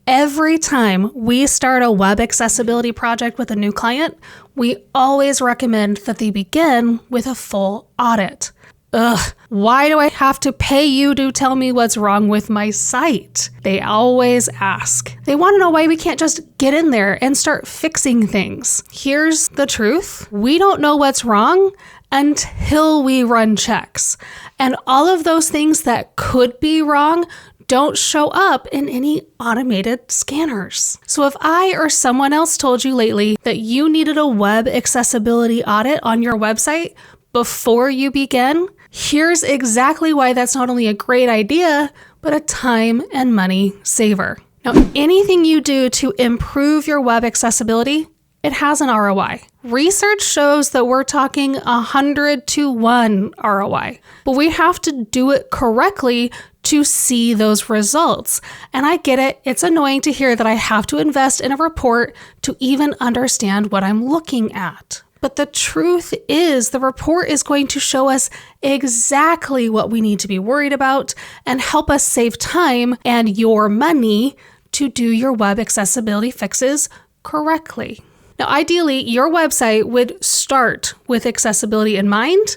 every time we start a web accessibility project with a new client, we always recommend that they begin with a full audit. Ugh, why do I have to pay you to tell me what's wrong with my site? They always ask. They want to know why we can't just get in there and start fixing things. Here's the truth. We don't know what's wrong until we run checks. And all of those things that could be wrong don't show up in any automated scanners. So if I or someone else told you lately that you needed a web accessibility audit on your website before you begin, here's exactly why that's not only a great idea, but a time and money saver. Now, anything you do to improve your web accessibility, it has an ROI. Research shows that we're talking 100 to 1 ROI, but we have to do it correctly to see those results. And I get it. It's annoying to hear that I have to invest in a report to even understand what I'm looking at. But the truth is, the report is going to show us exactly what we need to be worried about and help us save time and your money to do your web accessibility fixes correctly. Now, ideally, your website would start with accessibility in mind.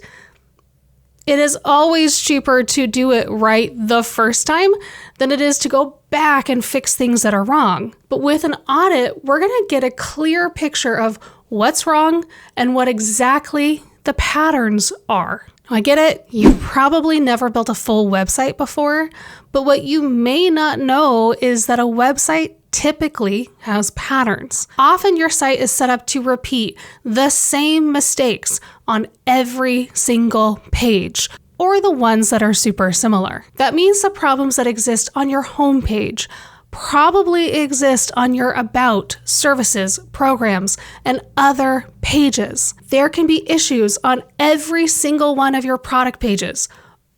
It is always cheaper to do it right the first time than it is to go back and fix things that are wrong. But with an audit, we're going to get a clear picture of what's wrong and what exactly the patterns are. Now, I get it. You've probably never built a full website before, but what you may not know is that a website typically has patterns. Often your site is set up to repeat the same mistakes on every single page, or the ones that are super similar. That means the problems that exist on your homepage probably exist on your About, Services, Programs, and other pages. There can be issues on every single one of your product pages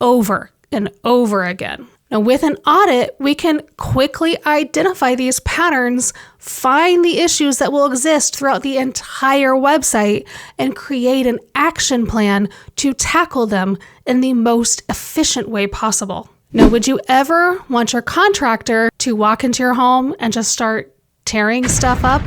over and over again. Now, with an audit, we can quickly identify these patterns, find the issues that will exist throughout the entire website, and create an action plan to tackle them in the most efficient way possible. Now, would you ever want your contractor to walk into your home and just start tearing stuff up?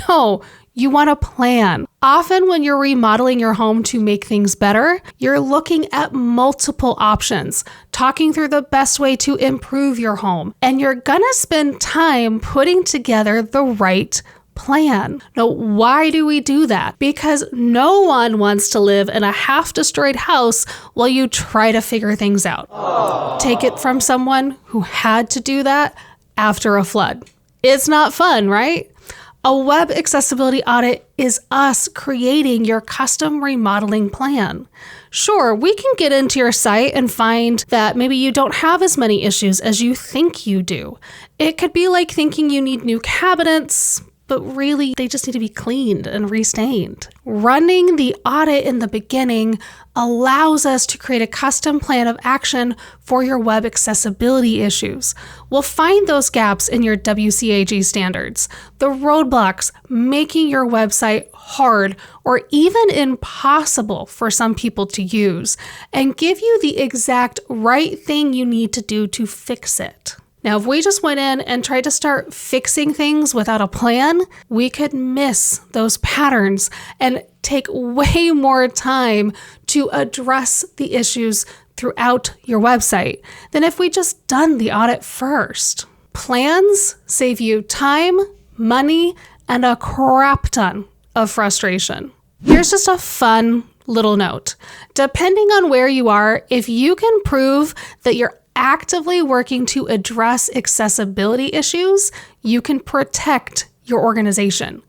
No. You want a plan. Often when you're remodeling your home to make things better, you're looking at multiple options, talking through the best way to improve your home, and you're gonna spend time putting together the right plan. Now, why do we do that? Because no one wants to live in a half-destroyed house while you try to figure things out. Aww. Take it from someone who had to do that after a flood. It's not fun, right? A web accessibility audit is us creating your custom remodeling plan. Sure, we can get into your site and find that maybe you don't have as many issues as you think you do. It could be like thinking you need new cabinets, but really they just need to be cleaned and restained. Running the audit in the beginning allows us to create a custom plan of action for your web accessibility issues. We'll find those gaps in your WCAG standards, the roadblocks making your website hard or even impossible for some people to use, and give you the exact right thing you need to do to fix it. Now, if we just went in and tried to start fixing things without a plan, we could miss those patterns and take way more time to address the issues throughout your website than if we just done the audit first. Plans save you time, money, and a crap ton of frustration. Here's just a fun little note. Depending on where you are, if you can prove that you're actively working to address accessibility issues, you can protect your organization.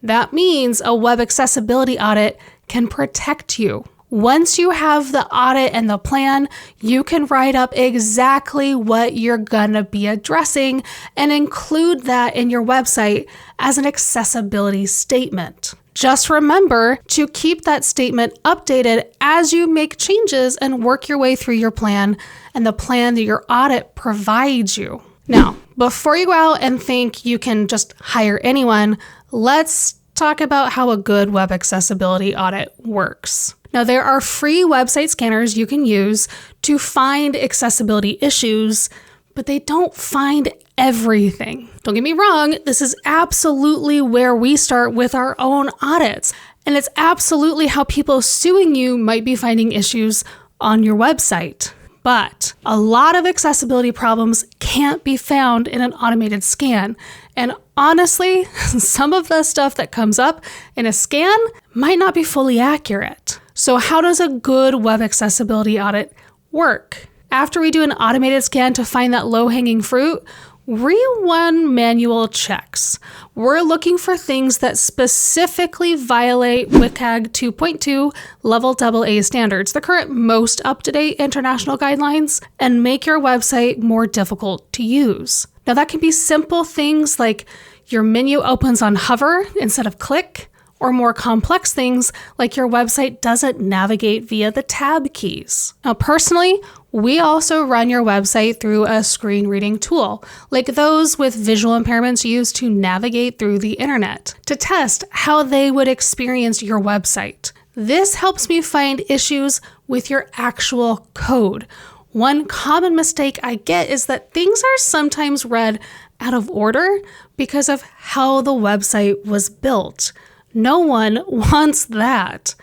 That means a web accessibility audit can protect you. Once you have the audit and the plan, you can write up exactly what you're gonna be addressing and include that in your website as an accessibility statement. Just remember to keep that statement updated as you make changes and work your way through your plan and the plan that your audit provides you. Now, before you go out and think you can just hire anyone, let's talk about how a good web accessibility audit works. Now, there are free website scanners you can use to find accessibility issues, but they don't find everything. Don't get me wrong, this is absolutely where we start with our own audits. And it's absolutely how people suing you might be finding issues on your website. But a lot of accessibility problems can't be found in an automated scan. And honestly, some of the stuff that comes up in a scan might not be fully accurate. So how does a good web accessibility audit work? After we do an automated scan to find that low-hanging fruit, we run manual checks. We're looking for things that specifically violate WCAG 2.2 Level AA standards, the current most up-to-date international guidelines, and make your website more difficult to use. Now, that can be simple things like your menu opens on hover instead of click, or more complex things like your website doesn't navigate via the tab keys. Now, personally, we also run your website through a screen reading tool, like those with visual impairments use to navigate through the internet, to test how they would experience your website. This helps me find issues with your actual code. One common mistake I get is that things are sometimes read out of order because of how the website was built. No one wants that.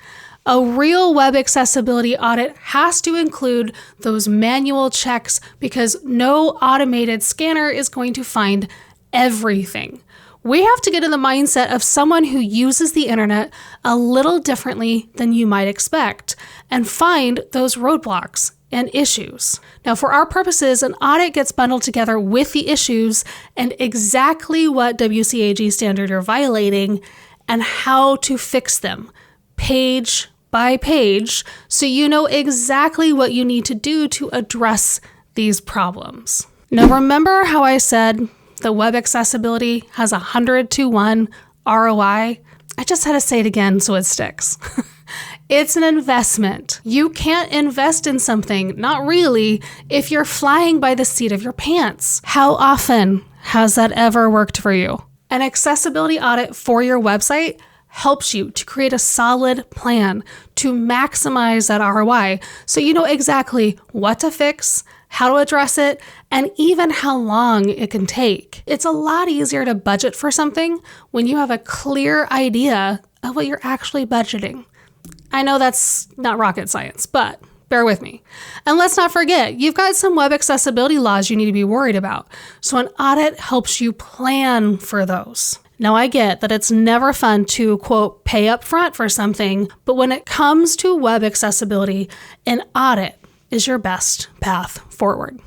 A real web accessibility audit has to include those manual checks because no automated scanner is going to find everything. We have to get in the mindset of someone who uses the internet a little differently than you might expect and find those roadblocks and issues. Now, for our purposes, an audit gets bundled together with the issues and exactly what WCAG standard you're violating and how to fix them, page by page, so you know exactly what you need to do to address these problems. Now, remember how I said the web accessibility has 100-to-1 ROI? I just had to say it again so it sticks. It's an investment. You can't invest in something, not really, if you're flying by the seat of your pants. How often has that ever worked for you? An accessibility audit for your website helps you to create a solid plan to maximize that ROI so you know exactly what to fix, how to address it, and even how long it can take. It's a lot easier to budget for something when you have a clear idea of what you're actually budgeting. I know that's not rocket science, but bear with me. And let's not forget, you've got some web accessibility laws you need to be worried about. So an audit helps you plan for those. Now, I get that it's never fun to, quote, pay up front for something, but when it comes to web accessibility, an audit is your best path forward.